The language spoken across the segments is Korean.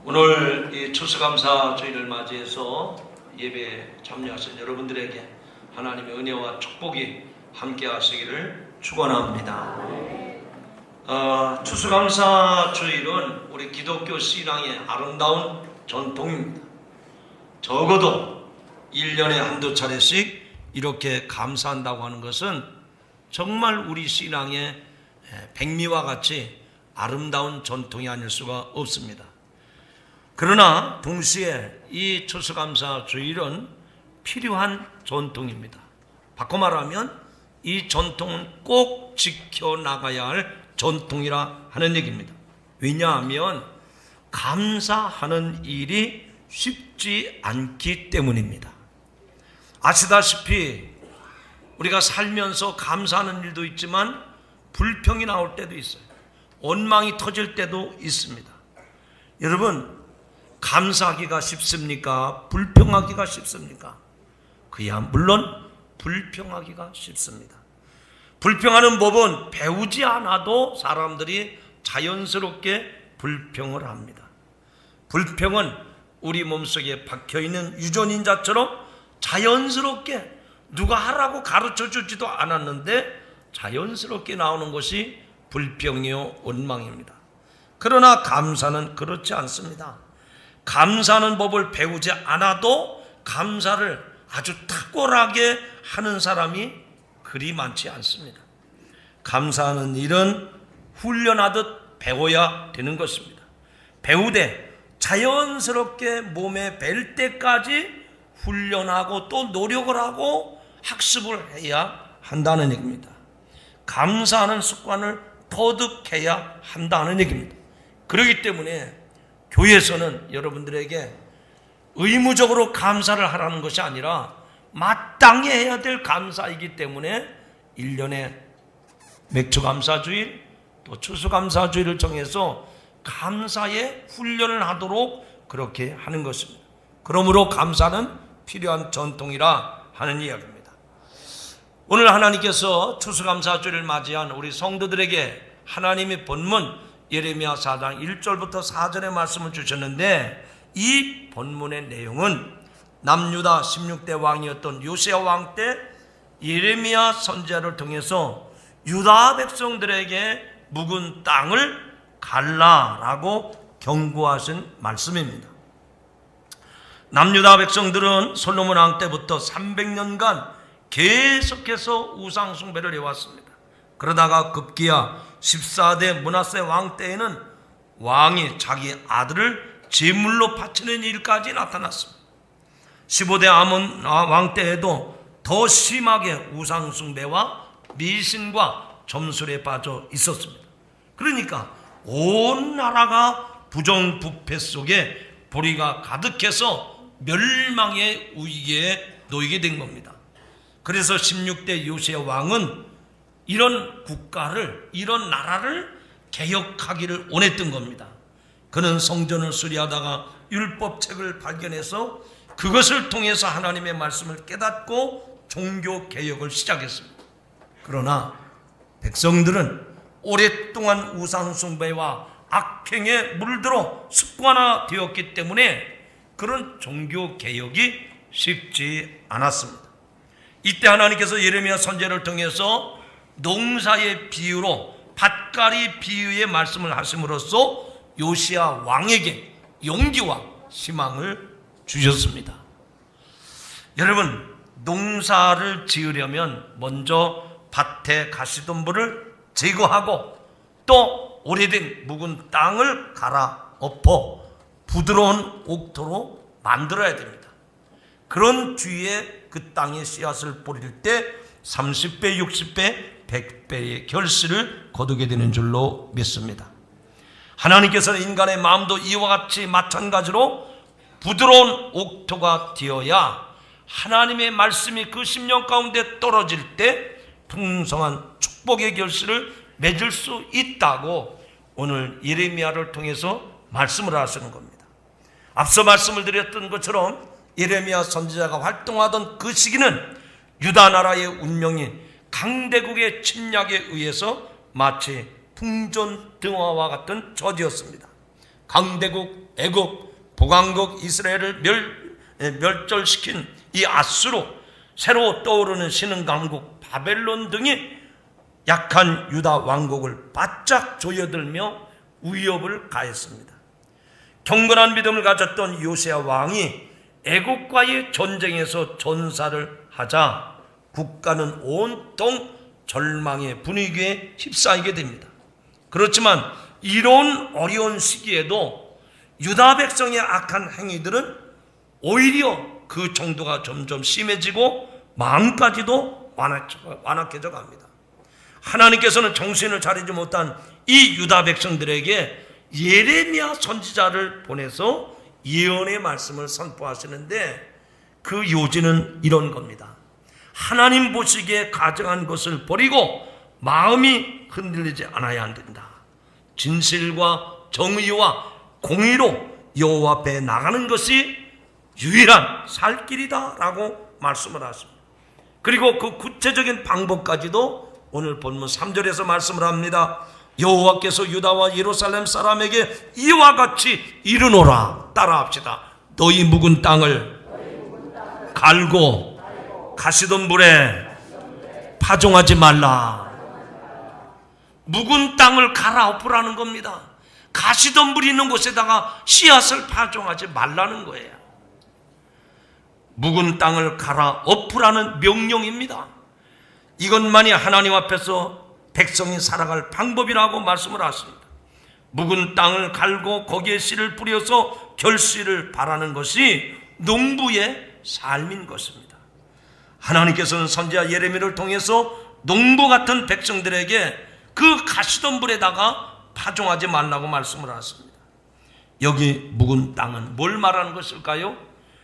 오늘 이 추수감사 주일을 맞이해서 예배에 참여하신 여러분들에게 하나님의 은혜와 축복이 함께 하시기를 축원합니다. 추수감사 주일은 우리 기독교 신앙의 아름다운 전통입니다. 적어도 1년에 한두 차례씩 이렇게 감사한다고 하는 것은 정말 우리 신앙의 백미와 같이 아름다운 전통이 아닐 수가 없습니다. 그러나 동시에 이 추수감사 주일은 필요한 전통입니다. 바꿔 말하면 이 전통은 꼭 지켜나가야 할 전통이라 하는 얘기입니다. 왜냐하면 감사하는 일이 쉽지 않기 때문입니다. 아시다시피 우리가 살면서 감사하는 일도 있지만 불평이 나올 때도 있어요. 원망이 터질 때도 있습니다. 여러분, 감사하기가 쉽습니까? 불평하기가 쉽습니까? 그야 물론 불평하기가 쉽습니다. 불평하는 법은 배우지 않아도 사람들이 자연스럽게 불평을 합니다. 불평은 우리 몸속에 박혀있는 유전인자처럼 자연스럽게 누가 하라고 가르쳐주지도 않았는데 자연스럽게 나오는 것이 불평이요 원망입니다. 그러나 감사는 그렇지 않습니다. 감사하는 법을 배우지 않아도 감사를 아주 탁월하게 하는 사람이 그리 많지 않습니다. 감사하는 일은 훈련하듯 배워야 되는 것입니다. 배우되 자연스럽게 몸에 뵐 때까지 훈련하고 또 노력을 하고 학습을 해야 한다는 얘기입니다. 감사하는 습관을 터득해야 한다는 얘기입니다. 그렇기 때문에 교회에서는 여러분들에게 의무적으로 감사를 하라는 것이 아니라 마땅히 해야 될 감사이기 때문에 1년에 맥주감사주일 또 추수감사주일을 정해서 감사의 훈련을 하도록 그렇게 하는 것입니다. 그러므로 감사는 필요한 전통이라 하는 이야기입니다. 오늘 하나님께서 추수감사주일을 맞이한 우리 성도들에게 하나님의 본문 예레미야 4장 1절부터 4절의 말씀을 주셨는데 이 본문의 내용은 남유다 16대 왕이었던 요시야 왕 때 예레미야 선지자를 통해서 유다 백성들에게 묵은 땅을 갈라라고 경고하신 말씀입니다. 남유다 백성들은 솔로몬 왕 때부터 300년간 계속해서 우상 숭배를 해왔습니다. 그러다가 급기야 14대 므낫세 왕 때에는 왕이 자기 아들을 제물로 바치는 일까지 나타났습니다. 15대 아몬 왕 때에도 더 심하게 우상 숭배와 미신과 점술에 빠져 있었습니다. 그러니까 온 나라가 부정부패 속에 불의가 가득해서 멸망의 위기에 놓이게 된 겁니다. 그래서 16대 요시야 왕은 이런 국가를, 이런 나라를 개혁하기를 원했던 겁니다. 그는 성전을 수리하다가 율법책을 발견해서 그것을 통해서 하나님의 말씀을 깨닫고 종교 개혁을 시작했습니다. 그러나 백성들은 오랫동안 우상 숭배와 악행에 물들어 습관화되었기 때문에 그런 종교 개혁이 쉽지 않았습니다. 이때 하나님께서 예레미야 선지자를 통해서 농사의 비유로 밭갈이 비유의 말씀을 하심으로써 요시야 왕에게 용기와 희망을 주셨습니다. 여러분, 농사를 지으려면 먼저 밭에 가시덤불을 제거하고 또 오래된 묵은 땅을 갈아엎어 부드러운 옥토로 만들어야 됩니다. 그런 뒤에 그 땅에 씨앗을 뿌릴 때 30배, 60배, 100배의 결실을 거두게 되는 줄로 믿습니다. 하나님께서는 인간의 마음도 이와 같이 마찬가지로 부드러운 옥토가 되어야 하나님의 말씀이 그 심령 가운데 떨어질 때 풍성한 축복의 결실을 맺을 수 있다고 오늘 예레미야를 통해서 말씀을 하시는 겁니다. 앞서 말씀을 드렸던 것처럼 예레미야 선지자가 활동하던 그 시기는 유다 나라의 운명이 강대국의 침략에 의해서 마치 풍전등화와 같은 처지였습니다. 강대국 애굽, 북왕국 이스라엘을 멸절시킨 이 아수로 새로 떠오르는 신흥강국 바벨론 등이 약한 유다 왕국을 바짝 조여들며 위협을 가했습니다. 경건한 믿음을 가졌던 요시야 왕이 애국과의 전쟁에서 전사를 하자 국가는 온통 절망의 분위기에 휩싸이게 됩니다. 그렇지만 이런 어려운 시기에도 유다 백성의 악한 행위들은 오히려 그 정도가 점점 심해지고 마음까지도 완악해져 갑니다. 하나님께서는 정신을 차리지 못한 이 유다 백성들에게 예레미야 선지자를 보내서 예언의 말씀을 선포하시는데 그 요지는 이런 겁니다. 하나님 보시기에 가증한 것을 버리고 마음이 흔들리지 않아야 한다. 진실과 정의와 공의로 여호와 앞에 나가는 것이 유일한 살 길이다 라고 말씀을 하십니다. 그리고 그 구체적인 방법까지도 오늘 본문 3절에서 말씀을 합니다. 여호와께서 유다와 예루살렘 사람에게 이와 같이 이르노라. 따라합시다. 너희 묵은 땅을 갈고 가시던 물에 파종하지 말라. 묵은 땅을 갈아엎으라는 겁니다. 가시던 물이 있는 곳에다가 씨앗을 파종하지 말라는 거예요. 묵은 땅을 갈아엎으라는 명령입니다. 이것만이 하나님 앞에서 백성이 살아갈 방법이라고 말씀을 하십니다. 묵은 땅을 갈고 거기에 씨를 뿌려서 결실을 바라는 것이 농부의 삶인 것입니다. 하나님께서는 선지자 예레미야를 통해서 농부 같은 백성들에게 그 가시던 물에다가 파종하지 말라고 말씀을 하십니다. 여기 묵은 땅은 뭘 말하는 것일까요?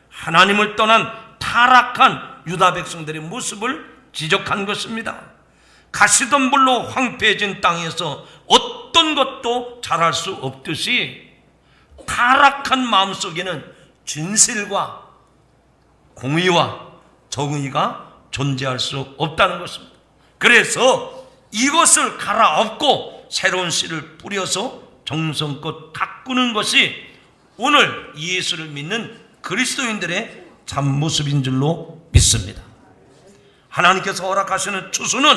하나님을 떠난 타락한 유다 백성들의 모습을 지적한 것입니다. 가시던 물로 황폐해진 땅에서 어떤 것도 자랄 수 없듯이 타락한 마음속에는 진실과 공의와 정의가 존재할 수 없다는 것입니다. 그래서 이것을 갈아엎고 새로운 씨를 뿌려서 정성껏 가꾸는 것이 오늘 예수를 믿는 그리스도인들의 참모습인 줄로 믿습니다. 하나님께서 허락하시는 추수는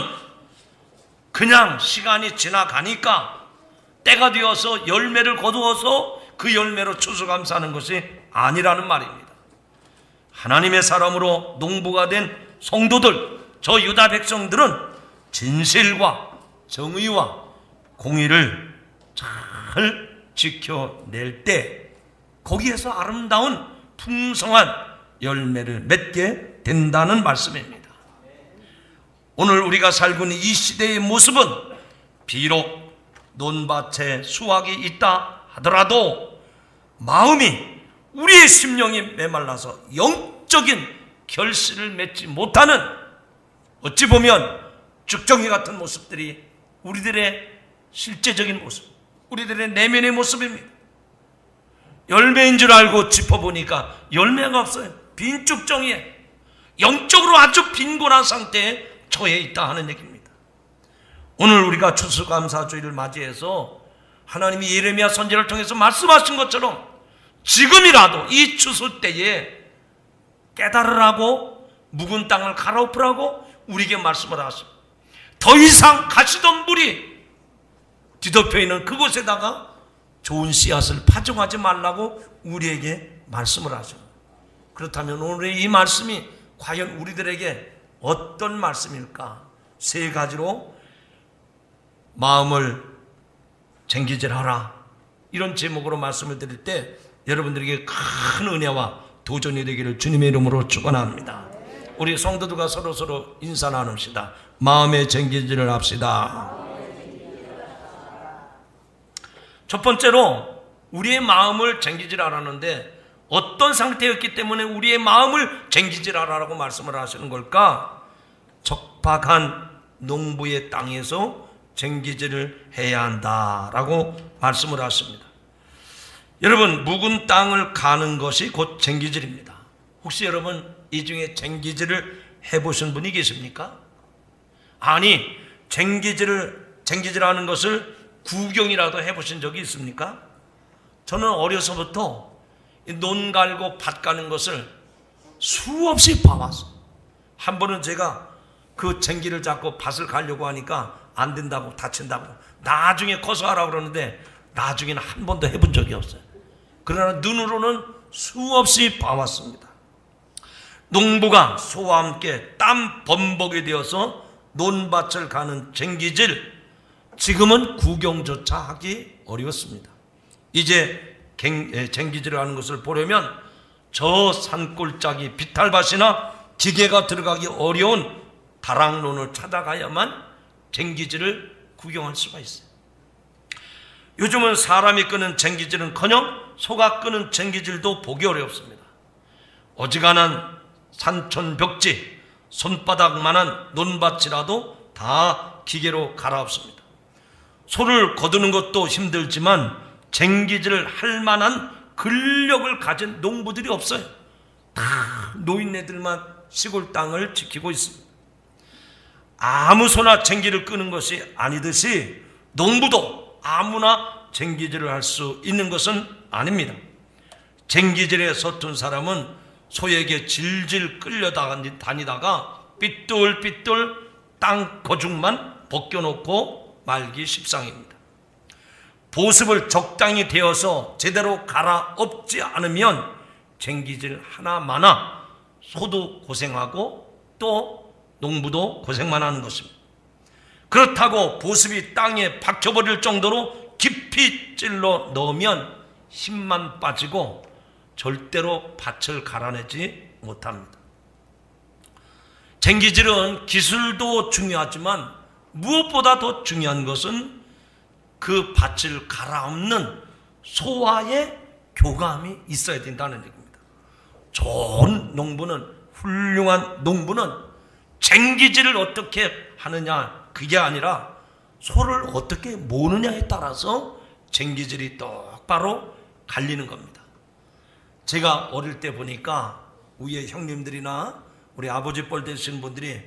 그냥 시간이 지나가니까 때가 되어서 열매를 거두어서 그 열매로 추수감사하는 것이 아니라는 말입니다. 하나님의 사람으로 농부가 된 성도들, 저 유다 백성들은 진실과 정의와 공의를 잘 지켜낼 때 거기에서 아름다운 풍성한 열매를 맺게 된다는 말씀입니다. 오늘 우리가 살고 있는 이 시대의 모습은 비록 논밭에 수확이 있다 하더라도 마음이 우리의 심령이 메말라서 영적인 결실을 맺지 못하는 어찌 보면 죽정이 같은 모습들이 우리들의 실제적인 모습, 우리들의 내면의 모습입니다. 열매인 줄 알고 짚어보니까 열매가 없어요. 빈 죽정이에요. 영적으로 아주 빈곤한 상태에 처해 있다 하는 얘기입니다. 오늘 우리가 추수감사주의를 맞이해서 하나님이 예레미야 선지자를 통해서 말씀하신 것처럼 지금이라도 이 추수 때에 깨달으라고 묵은 땅을 갈아엎으라고 우리에게 말씀을 하십니다. 더 이상 가시던 물이 뒤덮여 있는 그곳에다가 좋은 씨앗을 파종하지 말라고 우리에게 말씀을 하십니다. 그렇다면 오늘의 이 말씀이 과연 우리들에게 어떤 말씀일까? 세 가지로 마음을 쟁기질하라, 이런 제목으로 말씀을 드릴 때 여러분들에게 큰 은혜와 도전이 되기를 주님의 이름으로 축원합니다. 우리 성도들과 서로 인사 나눕시다. 마음의 쟁기질을 합시다. 첫 번째로 우리의 마음을 쟁기질하라는데 어떤 상태였기 때문에 우리의 마음을 쟁기질하라고 말씀을 하시는 걸까? 적박한 농부의 땅에서 쟁기질을 해야 한다라고 말씀을 하십니다. 여러분, 묵은 땅을 가는 것이 곧 쟁기질입니다. 혹시 여러분 이 중에 쟁기질을 해보신 분이 계십니까? 아니, 쟁기질하는 것을 구경이라도 해보신 적이 있습니까? 저는 어려서부터 논 갈고 밭 가는 것을 수없이 봐왔어요. 한 번은 제가 그 쟁기를 잡고 밭을 가려고 하니까 안 된다고, 다친다고, 나중에 커서 하라고 그러는데 나중에는 한 번도 해본 적이 없어요. 그러나 눈으로는 수없이 봐왔습니다. 농부가 소와 함께 땀 범벅이 되어서 논밭을 가는 쟁기질, 지금은 구경조차 하기 어려웠습니다. 이제 쟁기질을 하는 것을 보려면 저 산골짜기 비탈밭이나 기계가 들어가기 어려운 다락론을 찾아가야만 쟁기질을 구경할 수가 있어요. 요즘은 사람이 끄는 쟁기질은커녕 소가 끄는 쟁기질도 보기 어렵습니다. 어지간한 산천 벽지, 손바닥만한 논밭이라도 다 기계로 갈아엎습니다. 소를 거두는 것도 힘들지만 쟁기질을 할 만한 근력을 가진 농부들이 없어요. 다 노인네들만 시골 땅을 지키고 있습니다. 아무 소나 쟁기를 끄는 것이 아니듯이 농부도 아무나 쟁기질을 할 수 있는 것은 아닙니다. 쟁기질에 서툰 사람은 소에게 질질 끌려다니다가 삐뚤삐뚤 땅 거중만 벗겨놓고 말기 십상입니다. 보습을 적당히 되어서 제대로 갈아엎지 않으면 쟁기질 하나마나 소도 고생하고 또 농부도 고생만 하는 것입니다. 그렇다고 보습이 땅에 박혀버릴 정도로 깊이 찔러 넣으면 힘만 빠지고 절대로 밭을 갈아내지 못합니다. 쟁기질은 기술도 중요하지만 무엇보다 더 중요한 것은 그 밭을 갈아엎는 소와의 교감이 있어야 된다는 얘기입니다. 좋은 농부는, 훌륭한 농부는 쟁기질을 어떻게 하느냐, 그게 아니라 소를 어떻게 모느냐에 따라서 쟁기질이 똑바로 갈리는 겁니다. 제가 어릴 때 보니까 위에 형님들이나 우리 아버지 뻘 되시는 분들이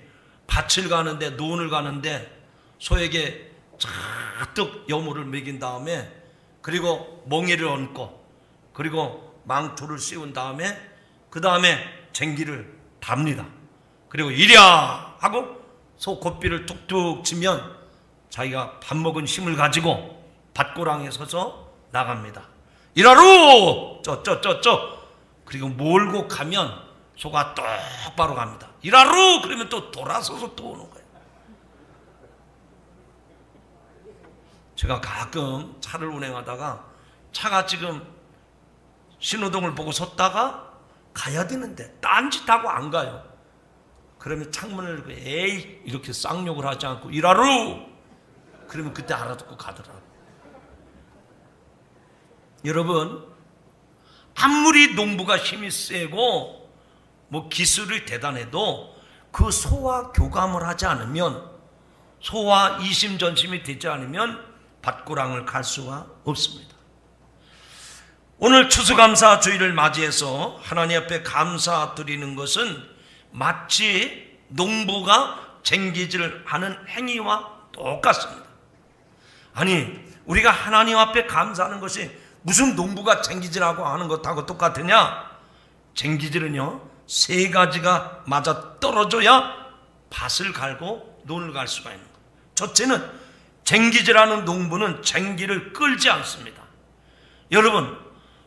밭을 가는데, 논을 가는데 소에게 잔뜩 여물을 먹인 다음에, 그리고 멍에를 얹고, 그리고 망토를 씌운 다음에 그 다음에 쟁기를 답니다. 그리고 이랴 하고 소 곱비를 툭툭 치면 자기가 밥 먹은 힘을 가지고 밭고랑에 서서 나갑니다. 이라루 쩌쩌쩌쩌. 그리고 몰고 가면 소가 똑바로 갑니다. 이라루 그러면 또 돌아서서 또 오는 거예요. 제가 가끔 차를 운행하다가 차가 지금 신호등을 보고 섰다가 가야 되는데 딴짓하고 안 가요. 그러면 창문을 에이 이렇게 쌍욕을 하지 않고 이라루 그러면 그때 알아듣고 가더라고요. 여러분, 아무리 농부가 힘이 세고 뭐 기술이 대단해도 그 소와 교감을 하지 않으면, 소와 이심전심이 되지 않으면 밭고랑을 갈 수가 없습니다. 오늘 추수감사 주일을 맞이해서 하나님 앞에 감사드리는 것은 마치 농부가 쟁기질을 하는 행위와 똑같습니다. 아니, 우리가 하나님 앞에 감사하는 것이 무슨 농부가 쟁기질하고 하는 것하고 똑같으냐? 쟁기질은요, 세 가지가 맞아 떨어져야 밭을 갈고 논을 갈 수가 있는 거예요. 첫째는 쟁기질하는 농부는 쟁기를 끌지 않습니다. 여러분,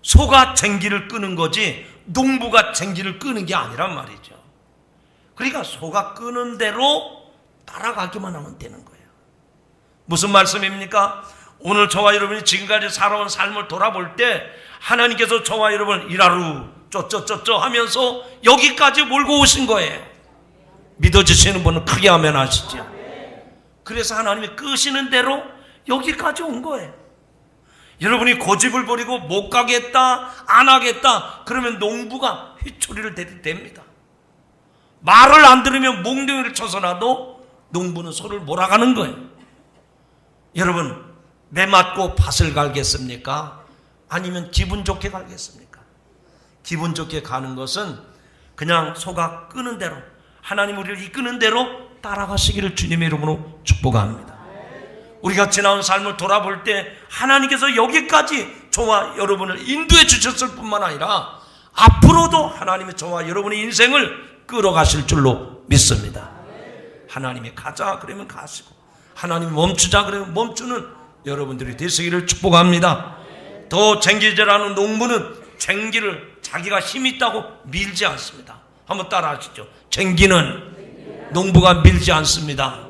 소가 쟁기를 끄는 거지 농부가 쟁기를 끄는 게 아니란 말이죠. 그러니까 소가 끄는 대로 따라가기만 하면 되는 거예요. 무슨 말씀입니까? 오늘 저와 여러분이 지금까지 살아온 삶을 돌아볼 때 하나님께서 저와 여러분을 이라루 쪼쪼쪼쪼 하면서 여기까지 몰고 오신 거예요. 믿어주시는 분은 크게 아멘 하시죠. 그래서 하나님이 끄시는 대로 여기까지 온 거예요. 여러분이 고집을 부리고 못 가겠다, 안 하겠다, 그러면 농부가 휘초리를 대도 됩니다. 말을 안 들으면 몽둥이를 쳐서라도 농부는 소를 몰아가는 거예요. 여러분, 매 맞고 밭을 갈겠습니까? 아니면 기분 좋게 갈겠습니까? 기분 좋게 가는 것은 그냥 소가 끄는 대로, 하나님 우리를 이끄는 대로 따라가시기를 주님의 이름으로 축복합니다. 우리가 지나온 삶을 돌아볼 때 하나님께서 여기까지 저와 여러분을 인도해 주셨을 뿐만 아니라 앞으로도 하나님이 저와 여러분의 인생을 끌어가실 줄로 믿습니다. 하나님이 가자 그러면 가시고, 하나님이 멈추자 그러면 멈추는 여러분들이 되시기를 축복합니다. 더 쟁기제라는 농부는 쟁기를 자기가 힘 있다고 밀지 않습니다. 한번 따라 하시죠. 쟁기는 농부가 밀지 않습니다.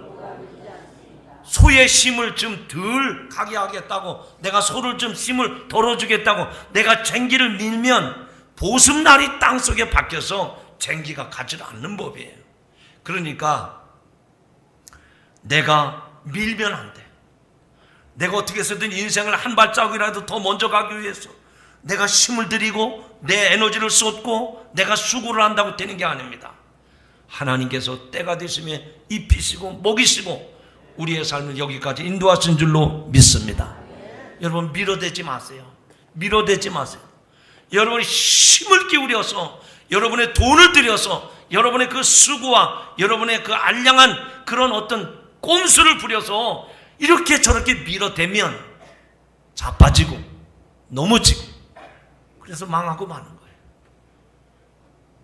소의 힘을 좀 덜 가게 하겠다고, 내가 소를 좀 힘을 덜어주겠다고 내가 쟁기를 밀면 보습날이 땅속에 박혀서 쟁기가 가지 않는 법이에요. 그러니까 내가 밀면 안 돼. 내가 어떻게 해서든 인생을 한 발자국이라도 더 먼저 가기 위해서 내가 힘을 들이고 내 에너지를 쏟고 내가 수고를 한다고 되는 게 아닙니다. 하나님께서 때가 되시면 입히시고 먹이시고 우리의 삶을 여기까지 인도하신 줄로 믿습니다. 여러분, 밀어대지 마세요. 밀어대지 마세요. 여러분이 힘을 기울여서, 여러분의 돈을 들여서, 여러분의 그 수고와 여러분의 그 알량한 그런 어떤 꼼수를 부려서 이렇게 저렇게 밀어대면 자빠지고 넘어지고 그래서 망하고 마는 거예요.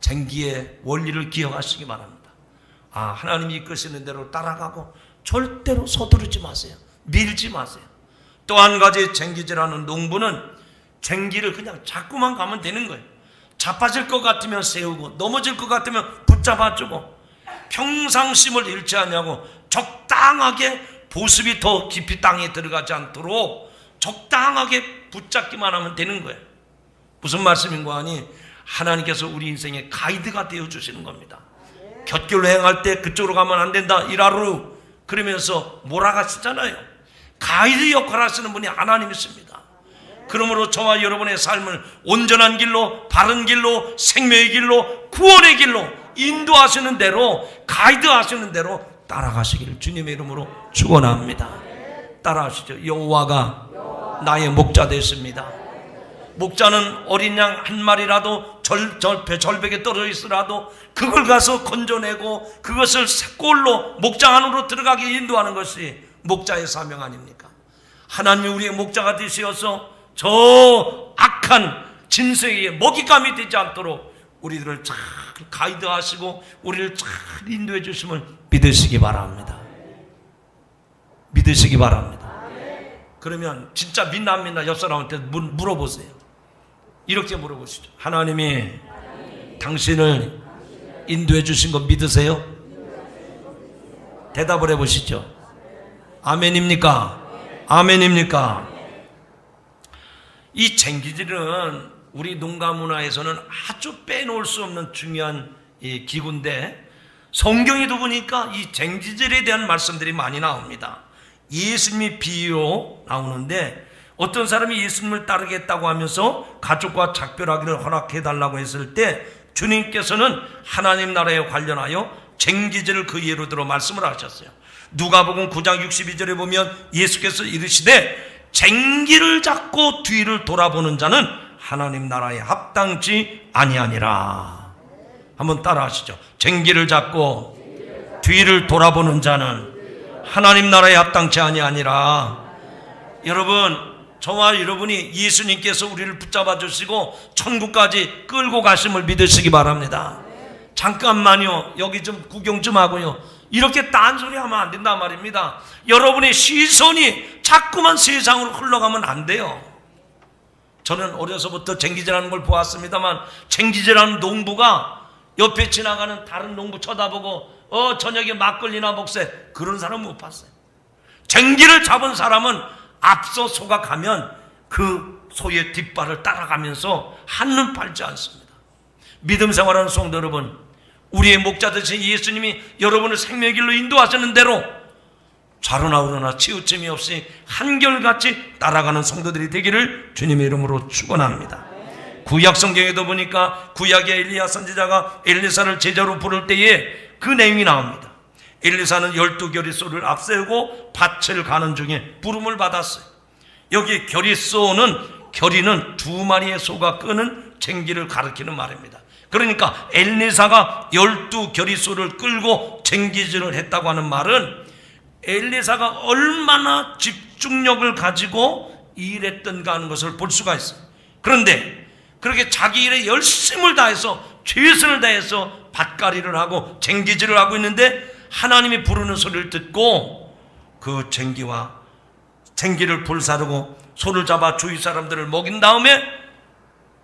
쟁기의 원리를 기억하시기 바랍니다. 하나님이 이끄시는 대로 따라가고 절대로 서두르지 마세요. 밀지 마세요. 또 한 가지 쟁기질하는 농부는 쟁기를 그냥 자꾸만 가면 되는 거예요. 자빠질 것 같으면 세우고 넘어질 것 같으면 붙잡아주고 평상심을 잃지 않냐고 적당하게 보습이 더 깊이 땅에 들어가지 않도록 적당하게 붙잡기만 하면 되는 거예요. 무슨 말씀인가 하니 하나님께서 우리 인생의 가이드가 되어주시는 겁니다. 곁길로 행할 때 그쪽으로 가면 안 된다 이라루 그러면서 몰아가시잖아요. 가이드 역할을 하시는 분이 하나님이십니다. 그러므로 저와 여러분의 삶을 온전한 길로, 바른 길로, 생명의 길로, 구원의 길로 인도하시는 대로, 가이드하시는 대로 따라가시기를 주님의 이름으로 축원합니다. 따라하시죠. 여호와가 나의 목자 되십니다. 목자는 어린 양 한 마리라도 절벽에 떨어져 있으라도 그걸 가서 건져내고 그것을 꼴로 목장 안으로 들어가게 인도하는 것이 목자의 사명 아닙니까? 하나님이 우리의 목자가 되시어서 저 악한 진세의 먹잇감이 되지 않도록 우리들을 잘 가이드하시고 우리를 잘 인도해 주심을 믿으시기 바랍니다. 믿으시기 바랍니다. 그러면 진짜 믿나 안 믿나 옆 사람한테 물어보세요. 이렇게 물어보시죠. 하나님이 당신을 인도해 주신 거 믿으세요? 대답을 해보시죠. 아멘입니까? 아멘입니까? 이 쟁기질은 우리 농가 문화에서는 아주 빼놓을 수 없는 중요한 이 기구인데 성경에도 보니까 이 쟁기질에 대한 말씀들이 많이 나옵니다. 예수님이 비유로 나오는데 어떤 사람이 예수님을 따르겠다고 하면서 가족과 작별하기를 허락해달라고 했을 때 주님께서는 하나님 나라에 관련하여 쟁기질을 그 예로 들어 말씀을 하셨어요. 누가복음 9장 62절에 보면 예수께서 이르시되 쟁기를 잡고 뒤를 돌아보는 자는 하나님 나라에 합당치 아니하니라. 한번 따라 하시죠. 쟁기를 잡고 뒤를 돌아보는 자는 하나님 나라에 합당치 아니하니라. 여러분, 저와 여러분이 예수님께서 우리를 붙잡아 주시고 천국까지 끌고 가심을 믿으시기 바랍니다. 잠깐만요, 여기 좀 구경 좀 하고요, 이렇게 딴소리 하면 안 된단 말입니다. 여러분의 시선이 자꾸만 세상으로 흘러가면 안 돼요. 저는 어려서부터 쟁기질하는 걸 보았습니다만 쟁기질하는 농부가 옆에 지나가는 다른 농부 쳐다보고 저녁에 막걸리나 먹세 그런 사람 못 봤어요. 쟁기를 잡은 사람은 앞서 소가 가면 그 소의 뒷발을 따라가면서 한눈 팔지 않습니다. 믿음 생활하는 성도 여러분, 우리의 목자 되신 예수님이 여러분을 생명의 길로 인도하시는 대로 좌로나 우로나 치우침이 없이 한결같이 따라가는 성도들이 되기를 주님의 이름으로 축원합니다. 구약 성경에도 보니까 구약의 엘리야 선지자가 엘리사를 제자로 부를 때에 그 내용이 나옵니다. 엘리사는 12겨리소를 앞세우고 밭을 가는 중에 부름을 받았어요. 여기 겨리소는, 겨리는 2마리의 소가 끄는 쟁기를 가리키는 말입니다. 그러니까 엘리사가 12겨리소를 끌고 쟁기질을 했다고 하는 말은 엘리사가 얼마나 집중력을 가지고 일했던가 하는 것을 볼 수가 있어요. 그런데 그렇게 자기 일에 열심을 다해서 최선을 다해서 밭갈이를 하고 쟁기질을 하고 있는데 하나님이 부르는 소리를 듣고 그 쟁기를 불사르고 소를 잡아 주위 사람들을 먹인 다음에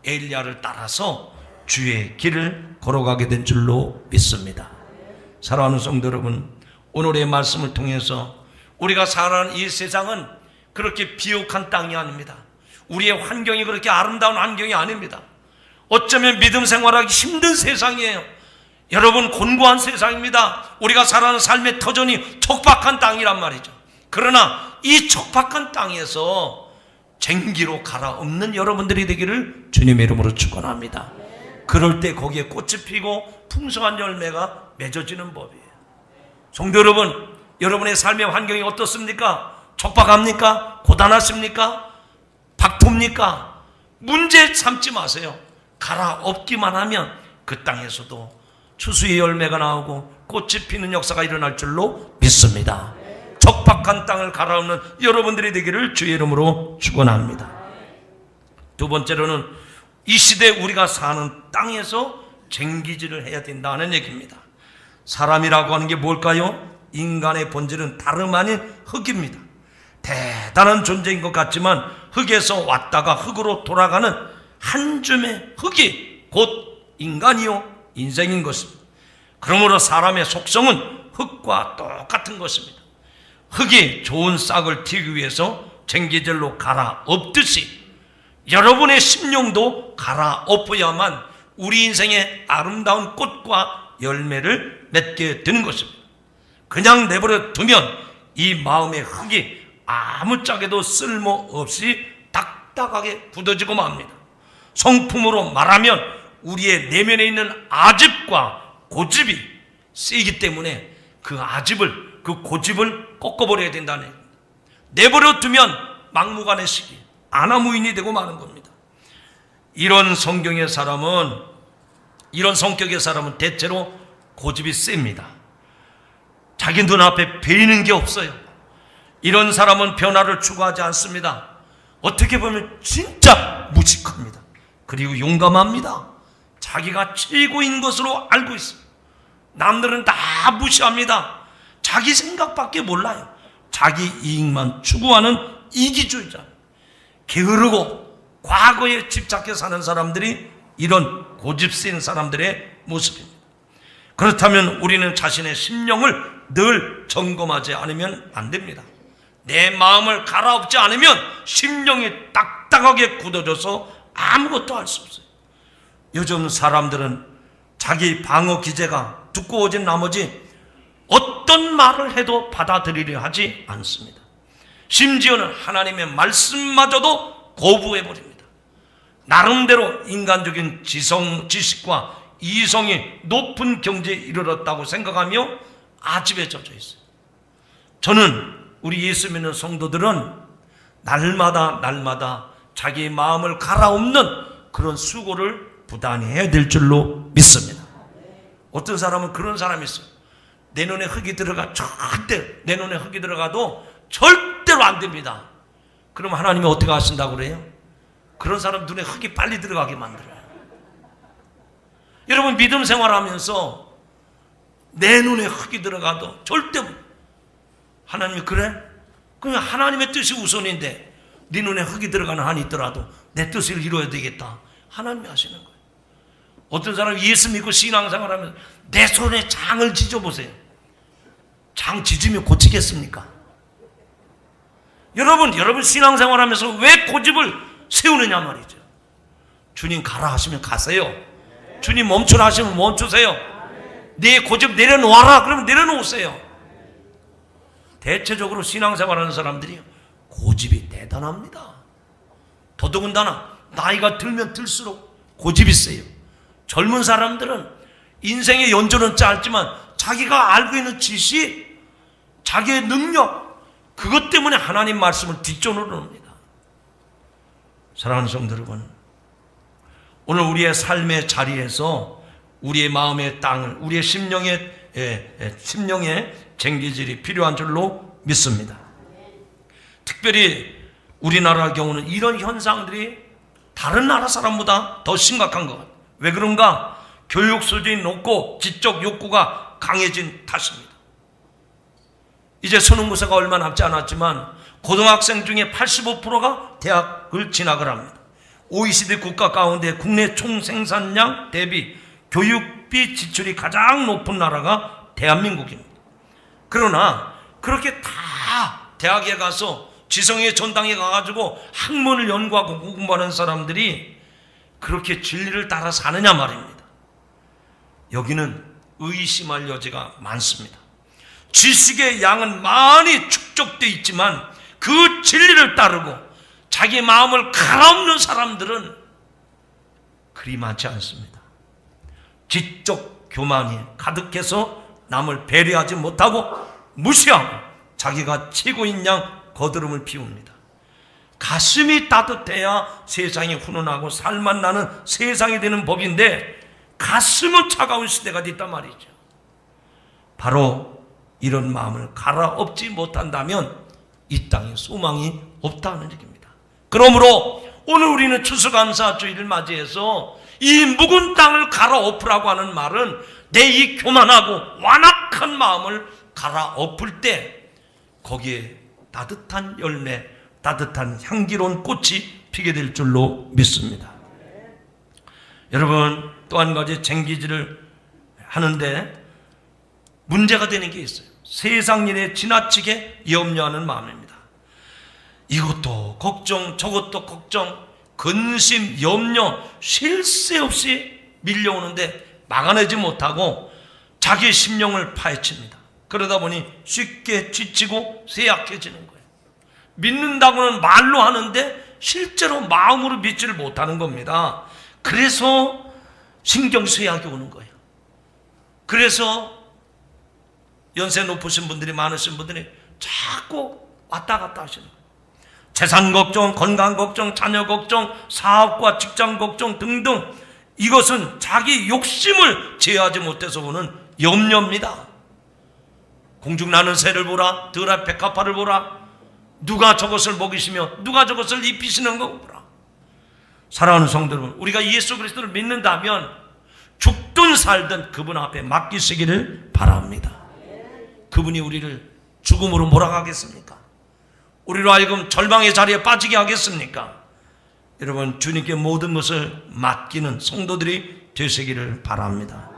엘리야를 따라서 주의 길을 걸어가게 된 줄로 믿습니다. 사랑하는 성도 여러분, 오늘의 말씀을 통해서 우리가 살아가는 이 세상은 그렇게 비옥한 땅이 아닙니다. 우리의 환경이 그렇게 아름다운 환경이 아닙니다. 어쩌면 믿음 생활하기 힘든 세상이에요. 여러분, 곤고한 세상입니다. 우리가 살아가는 삶의 터전이 척박한 땅이란 말이죠. 그러나 이 척박한 땅에서 쟁기로 갈아엎는 여러분들이 되기를 주님의 이름으로 축원합니다. 그럴 때 거기에 꽃이 피고 풍성한 열매가 맺어지는 법이에요. 성도 여러분, 여러분의 삶의 환경이 어떻습니까? 척박합니까? 고단하십니까? 박토입니까? 문제 삼지 마세요. 갈아엎기만 하면 그 땅에서도 추수의 열매가 나오고 꽃이 피는 역사가 일어날 줄로 믿습니다. 척박한 땅을 갈아엎는 여러분들이 되기를 주의 이름으로 축원합니다. 두 번째로는 이 시대에 우리가 사는 땅에서 쟁기질을 해야 된다는 얘기입니다. 사람이라고 하는 게 뭘까요? 인간의 본질은 다름 아닌 흙입니다. 대단한 존재인 것 같지만 흙에서 왔다가 흙으로 돌아가는 한 줌의 흙이 곧 인간이요 인생인 것입니다. 그러므로 사람의 속성은 흙과 똑같은 것입니다. 흙이 좋은 싹을 틔기 위해서 쟁기질로 갈아엎듯이 여러분의 심령도 갈아엎어야만 우리 인생의 아름다운 꽃과 열매를 맺게 되는 것입니다. 그냥 내버려 두면 이 마음의 흙이 아무짝에도 쓸모없이 딱딱하게 굳어지고 맙니다. 성품으로 말하면 우리의 내면에 있는 아집과 고집이 세기 때문에 그 아집을, 그 고집을 꺾어버려야 된다는 얘기입니다. 내버려 두면 막무가내 시기, 아나무인이 되고 마는 겁니다. 이런 성격의 사람은 대체로 고집이 셉니다. 자기 눈앞에 베이는 게 없어요. 이런 사람은 변화를 추구하지 않습니다. 어떻게 보면 진짜 무식합니다. 그리고 용감합니다. 자기가 최고인 것으로 알고 있어요. 남들은 다 무시합니다. 자기 생각밖에 몰라요. 자기 이익만 추구하는 이기주의자. 게으르고 과거에 집착해 사는 사람들이 이런 고집센 사람들의 모습입니다. 그렇다면 우리는 자신의 심령을 늘 점검하지 않으면 안 됩니다. 내 마음을 갈아엎지 않으면 심령이 딱딱하게 굳어져서 아무것도 할 수 없어요. 요즘 사람들은 자기 방어 기제가 두꺼워진 나머지 어떤 말을 해도 받아들이려 하지 않습니다. 심지어는 하나님의 말씀마저도 거부해버립니다. 나름대로 인간적인 지식과 이성이 높은 경지에 이르렀다고 생각하며 아집에 젖어 있어요. 저는 우리 예수 믿는 성도들은 날마다 자기 마음을 갈아엎는 그런 수고를 부단히 해야 될 줄로 믿습니다. 어떤 사람은 그런 사람이 있어요. 내 눈에 흙이 들어가도 절대로 안 됩니다. 그럼 하나님이 어떻게 하신다고 그래요? 그런 사람 눈에 흙이 빨리 들어가게 만들어요. 여러분, 믿음 생활하면서 내 눈에 흙이 들어가도 절대 하나님이 그래? 그냥 하나님의 뜻이 우선인데 네 눈에 흙이 들어가는 한이 있더라도 내 뜻을 이루어야 되겠다. 하나님이 하시는 거예요. 어떤 사람이 예수 믿고 신앙생활하면서 내 손에 장을 지져보세요. 장 지지면 고치겠습니까? 여러분 신앙생활하면서 왜 고집을 세우느냐 말이죠. 주님 가라 하시면 가세요. 주님 멈추라 하시면 멈추세요. 네 고집 내려놓아라 그러면 내려놓으세요. 대체적으로 신앙생활하는 사람들이 고집이 대단합니다. 더더군다나 나이가 들면 들수록 고집이 세요. 젊은 사람들은 인생의 연조는 짧지만 자기가 알고 있는 지식, 자기의 능력, 그것 때문에 하나님 말씀을 뒷전으로 놓습니다. 사랑하는 성도 여러분, 오늘 우리의 삶의 자리에서 우리의 마음의 땅을, 우리의 심령의 쟁기질이 필요한 줄로 믿습니다. 특별히 우리나라 경우는 이런 현상들이 다른 나라 사람보다 더 심각한 것 같아요. 왜 그런가? 교육 수준이 높고 지적 욕구가 강해진 탓입니다. 이제 수능고사가 얼마 남지 않았지만 고등학생 중에 85%가 대학을 진학을 합니다. OECD 국가 가운데 국내 총생산량 대비 교육비 지출이 가장 높은 나라가 대한민국입니다. 그러나 그렇게 다 대학에 가서 지성의 전당에 가가지고 학문을 연구하고 공부하는 사람들이 그렇게 진리를 따라 사느냐 말입니다. 여기는 의심할 여지가 많습니다. 지식의 양은 많이 축적되어 있지만 그 진리를 따르고 자기 마음을 갈아엎는 사람들은 그리 많지 않습니다. 지적 교만이 가득해서 남을 배려하지 못하고 무시하고 자기가 최고인 양 거드름을 피웁니다. 가슴이 따뜻해야 세상이 훈훈하고 살맛 나는 세상이 되는 법인데 가슴은 차가운 시대가 됐단 말이죠. 바로 이런 마음을 갈아엎지 못한다면 이 땅에 소망이 없다는 얘기입니다. 그러므로 오늘 우리는 추수감사주의를 맞이해서 이 묵은 땅을 갈아엎으라고 하는 말은 내 이 교만하고 완악한 마음을 갈아엎을 때 거기에 따뜻한 열매, 따뜻한 향기로운 꽃이 피게 될 줄로 믿습니다. 여러분, 또 한 가지 쟁기질을 하는데 문제가 되는 게 있어요. 세상 일에 지나치게 염려하는 마음입니다. 이것도 걱정, 저것도 걱정, 근심, 염려, 쉴 새 없이 밀려오는데 막아내지 못하고 자기 심령을 파헤칩니다. 그러다 보니 쉽게 지치고 쇠약해지는 거예요. 믿는다고는 말로 하는데 실제로 마음으로 믿지를 못하는 겁니다. 그래서 신경 쇠약이 오는 거예요. 그래서 연세 높으신 분들이 많으신 분들이 자꾸 왔다 갔다 하시는 거예요. 재산 걱정, 건강 걱정, 자녀 걱정, 사업과 직장 걱정 등등, 이것은 자기 욕심을 제어하지 못해서 오는 염려입니다. 공중나는 새를 보라, 들아 백합화를 보라, 누가 저것을 먹이시며 누가 저것을 입히시는 거 보라. 사랑하는 성도 여러분, 우리가 예수 그리스도를 믿는다면 죽든 살든 그분 앞에 맡기시기를 바랍니다. 그분이 우리를 죽음으로 몰아가겠습니까? 우리로 하여금 절망의 자리에 빠지게 하겠습니까? 여러분, 주님께 모든 것을 맡기는 성도들이 되시기를 바랍니다.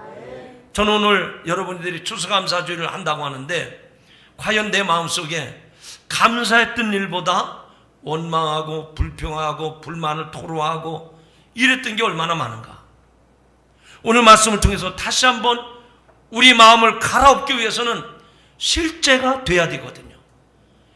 저는 오늘 여러분들이 추수감사주의를 한다고 하는데 과연 내 마음속에 감사했던 일보다 원망하고 불평하고 불만을 토로하고 이랬던 게 얼마나 많은가? 오늘 말씀을 통해서 다시 한번 우리 마음을 갈아엎기 위해서는 실제가 돼야 되거든요.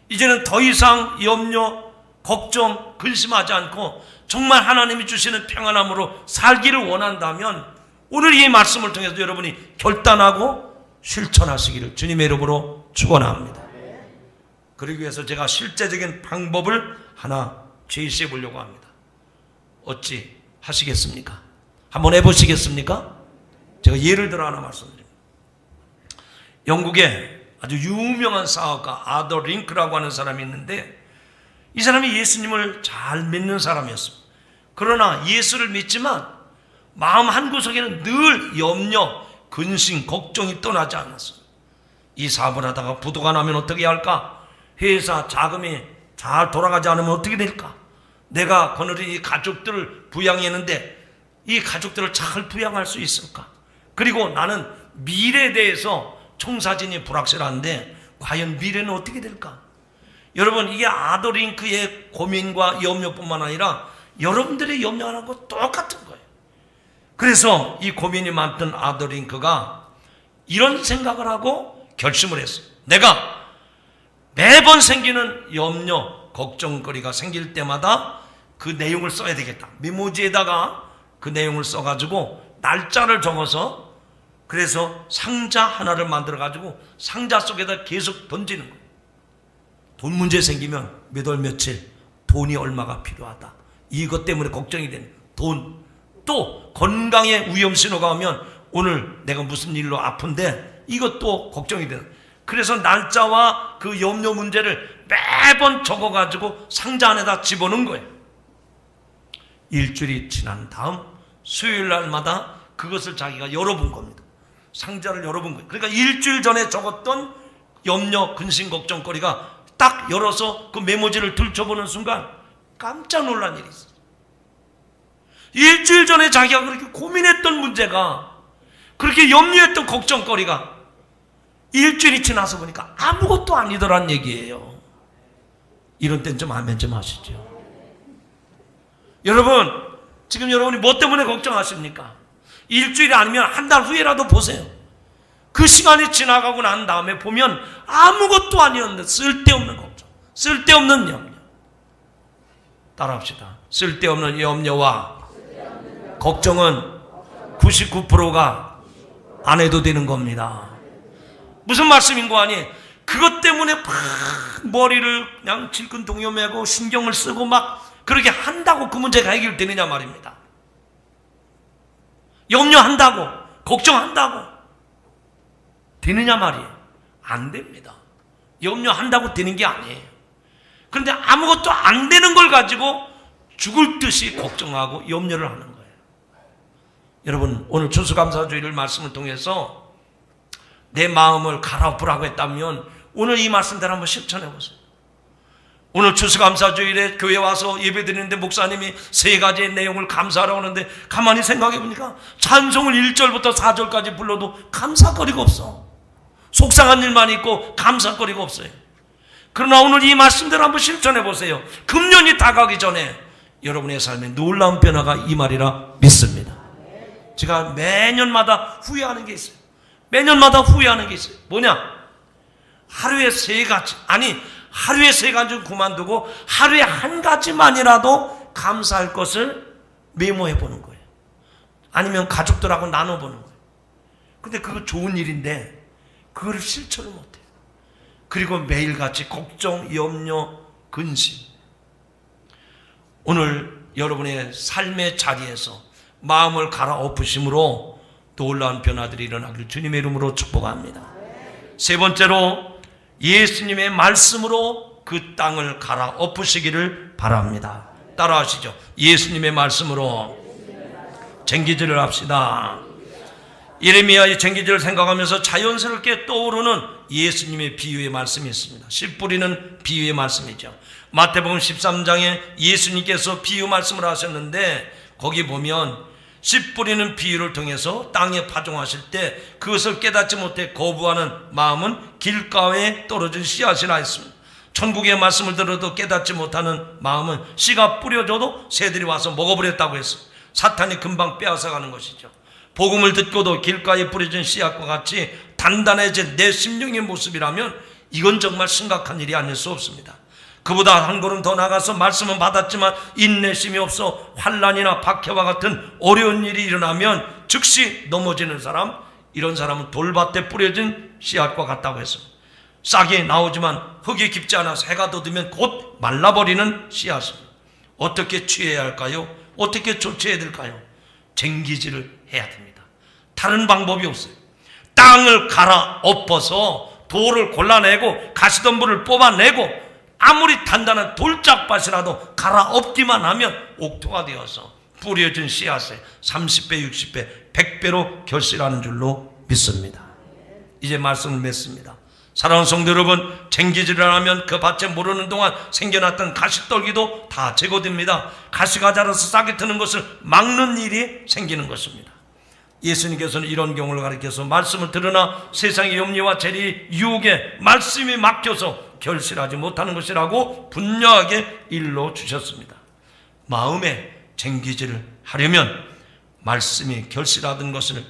이제는 더 이상 염려, 걱정, 근심하지 않고 정말 하나님이 주시는 평안함으로 살기를 원한다면 오늘 이 말씀을 통해서 여러분이 결단하고 실천하시기를 주님의 이름으로 축원합니다. 그러기 위해서 제가 실제적인 방법을 하나 제시해 보려고 합니다. 어찌 하시겠습니까? 한번 해보시겠습니까? 제가 예를 들어 하나 말씀드립니다. 영국에 아주 유명한 사업가 아더 링크라고 하는 사람이 있는데 이 사람이 예수님을 잘 믿는 사람이었습니다. 그러나 예수를 믿지만 마음 한구석에는 늘 염려, 근심, 걱정이 떠나지 않았어요. 이 사업을 하다가 부도가 나면 어떻게 할까? 회사 자금이 잘 돌아가지 않으면 어떻게 될까? 내가 거느린 이 가족들을 부양했는데 이 가족들을 잘 부양할 수 있을까? 그리고 나는 미래에 대해서 청사진이 불확실한데 과연 미래는 어떻게 될까? 여러분, 이게 아더 링크의 고민과 염려뿐만 아니라 여러분들의 염려하는 것 똑같은 거예요. 그래서 이 고민이 많던 아더 링크가 이런 생각을 하고 결심을 했어요. 내가 매번 생기는 염려, 걱정거리가 생길 때마다 그 내용을 써야 되겠다. 메모지에다가 그 내용을 써가지고 날짜를 적어서 그래서 상자 하나를 만들어가지고 상자 속에다 계속 던지는 거예요. 돈 문제 생기면 몇 월 며칠 돈이 얼마가 필요하다. 이것 때문에 걱정이 되는 돈. 또 건강에 위험 신호가 오면 오늘 내가 무슨 일로 아픈데 이것도 걱정이 되는. 그래서 날짜와 그 염려 문제를 매번 적어가지고 상자 안에다 집어넣은 거예요. 일주일이 지난 다음 수요일 날마다 그것을 자기가 열어본 겁니다. 상자를 열어본 거예요. 그러니까 일주일 전에 적었던 염려, 근심, 걱정거리가 딱 열어서 그 메모지를 들춰보는 순간 깜짝 놀란 일이 있어요. 일주일 전에 자기가 그렇게 고민했던 문제가, 그렇게 염려했던 걱정거리가 일주일이 지나서 보니까 아무것도 아니더란 얘기예요. 이런 땐 좀 아멘 좀 하시죠. 여러분, 지금 여러분이 뭐 때문에 걱정하십니까? 일주일이 아니면 한 달 후에라도 보세요. 그 시간이 지나가고 난 다음에 보면 아무것도 아니었는데 쓸데없는 걱정, 쓸데없는 염려. 따라합시다. 쓸데없는 염려와 걱정은 99%가 안 해도 되는 겁니다. 무슨 말씀인 거 아니? 그것 때문에 막 머리를 그냥 질끈 동요매고 신경을 쓰고 막 그렇게 한다고 그 문제가 해결되느냐 말입니다. 염려한다고, 걱정한다고 되느냐 말이에요. 안 됩니다. 염려한다고 되는 게 아니에요. 그런데 아무것도 안 되는 걸 가지고 죽을 듯이 걱정하고 염려를 하는 거예요. 여러분, 오늘 추수감사주일 말씀을 통해서 내 마음을 갈아엎으라고 했다면 오늘 이 말씀대로 한번 실천해 보세요. 오늘 추수감사주일에 교회 와서 예배 드리는데 목사님이 세 가지의 내용을 감사하라고 하는데 가만히 생각해 보니까 찬송을 1절부터 4절까지 불러도 감사거리가 없어. 속상한 일만 있고 감사거리가 없어요. 그러나 오늘 이 말씀대로 한번 실천해 보세요. 금년이 다가기 전에 여러분의 삶에 놀라운 변화가 임하리라 믿습니다. 제가 매년마다 후회하는 게 있어요. 매년마다 후회하는 게 있어요. 뭐냐? 하루에 세 가지, 아니 하루에 세 가지는 그만두고 하루에 한 가지만이라도 감사할 것을 메모해 보는 거예요. 아니면 가족들하고 나눠보는 거예요. 근데 그거 좋은 일인데 그거를 실천을 못해요. 그리고 매일같이 걱정, 염려, 근심. 오늘 여러분의 삶의 자리에서 마음을 갈아엎으심으로 놀라운 변화들이 일어나기를 주님의 이름으로 축복합니다. 세 번째로 예수님의 말씀으로 그 땅을 갈아엎으시기를 바랍니다. 따라하시죠. 예수님의 말씀으로 쟁기질을 합시다. 예레미야의 쟁기질을 생각하면서 자연스럽게 떠오르는 예수님의 비유의 말씀이 있습니다. 씨 뿌리는 비유의 말씀이죠. 마태복음 13장에 예수님께서 비유 말씀을 하셨는데 거기 보면 씨 뿌리는 비유를 통해서 땅에 파종하실 때 그것을 깨닫지 못해 거부하는 마음은 길가에 떨어진 씨앗이라 했습니다. 천국의 말씀을 들어도 깨닫지 못하는 마음은 씨가 뿌려져도 새들이 와서 먹어버렸다고 했어요. 사탄이 금방 빼앗아가는 것이죠. 복음을 듣고도 길가에 뿌려진 씨앗과 같이 단단해진 내 심령의 모습이라면 이건 정말 심각한 일이 아닐 수 없습니다. 그보다 한 걸음 더 나가서 말씀은 받았지만 인내심이 없어 환난이나 박해와 같은 어려운 일이 일어나면 즉시 넘어지는 사람, 이런 사람은 돌밭에 뿌려진 씨앗과 같다고 했습니다. 싹이 나오지만 흙이 깊지 않아서 해가 돋으면 곧 말라버리는 씨앗입니다. 어떻게 취해야 할까요? 어떻게 조치해야 될까요? 쟁기질을 해야 됩니다. 다른 방법이 없어요. 땅을 갈아엎어서 돌을 골라내고 가시덤불을 뽑아내고 아무리 단단한 돌짝밭이라도 갈아엎기만 하면 옥토가 되어서 뿌려진 씨앗에 30배, 60배, 100배로 결실하는 줄로 믿습니다. 이제 말씀을 맺습니다. 사랑하는 성도 여러분, 쟁기질을 하면 그 밭에 모르는 동안 생겨났던 가시떨기도 다 제거됩니다. 가시가 자라서 싹이 트는 것을 막는 일이 생기는 것입니다. 예수님께서는 이런 경우를 가리켜서 말씀을 들으나 세상의 염려와 재리, 유혹에 말씀이 막혀서 결실하지 못하는 것이라고 분명하게 일러 주셨습니다. 마음에 쟁기질을 하려면 말씀이 결실하던 것을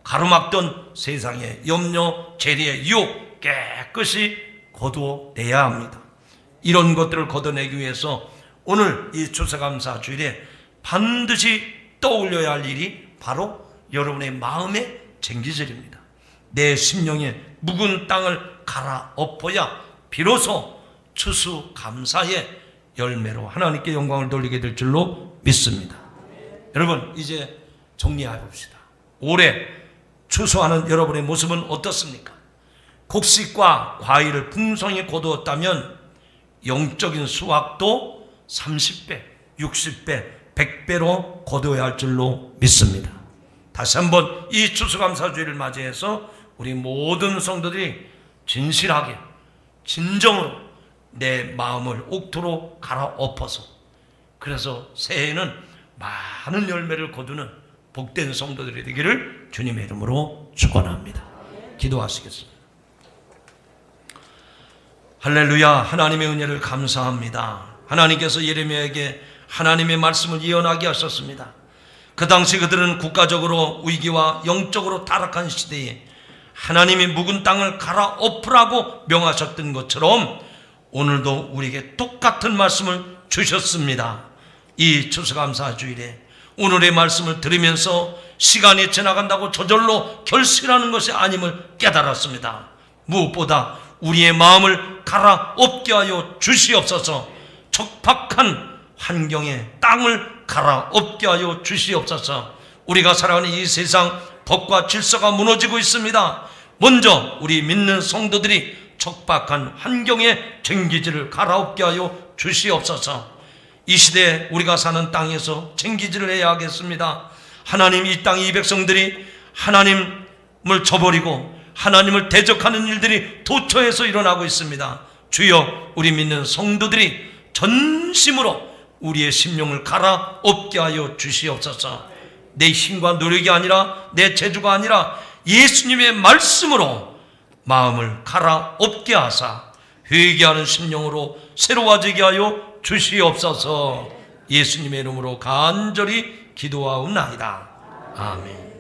가로막던 세상의 염려, 재리의 유혹 깨끗이 걷어내야 합니다. 이런 것들을 걷어내기 위해서 오늘 이 추수감사 주일에 반드시 떠올려야 할 일이 바로 여러분의 마음의 쟁기질입니다. 내 심령의 묵은 땅을 갈아엎어야 비로소 추수감사의 열매로 하나님께 영광을 돌리게 될 줄로 믿습니다. 여러분, 이제 정리해 봅시다. 올해 추수하는 여러분의 모습은 어떻습니까? 곡식과 과일을 풍성히 거두었다면 영적인 수확도 30배, 60배, 100배로 거두어야 할 줄로 믿습니다. 다시 한번 이 추수감사주의를 맞이해서 우리 모든 성도들이 진실하게 진정으로 내 마음을 옥토로 갈아엎어서, 그래서 새해에는 많은 열매를 거두는 복된 성도들이 되기를 주님의 이름으로 축원합니다. 기도하시겠습니다. 할렐루야. 하나님의 은혜를 감사합니다. 하나님께서 예레미야에게 하나님의 말씀을 예언하게 하셨습니다. 그 당시 그들은 국가적으로 위기와 영적으로 타락한 시대에 하나님이 묵은 땅을 갈아엎으라고 명하셨던 것처럼 오늘도 우리에게 똑같은 말씀을 주셨습니다. 이 추수감사주일에 오늘의 말씀을 들으면서 시간이 지나간다고 저절로 결실하는 것이 아님을 깨달았습니다. 무엇보다 우리의 마음을 갈아엎게 하여 주시옵소서. 척박한 환경에 땅을 갈아엎게 하여 주시옵소서. 우리가 살아가는 이 세상 법과 질서가 무너지고 있습니다. 먼저 우리 믿는 성도들이 척박한 환경의 쟁기지를 갈아엎게 하여 주시옵소서. 이 시대에 우리가 사는 땅에서 쟁기지를 해야 하겠습니다. 하나님, 이 땅 이 백성들이 하나님을 저버리고 하나님을 대적하는 일들이 도처에서 일어나고 있습니다. 주여, 우리 믿는 성도들이 전심으로 우리의 심령을 갈아엎게 하여 주시옵소서. 내 힘과 노력이 아니라, 내 재주가 아니라 예수님의 말씀으로 마음을 갈아엎게 하사 회개하는 심령으로 새로워지게 하여 주시옵소서. 예수님의 이름으로 간절히 기도하옵나이다. 아멘.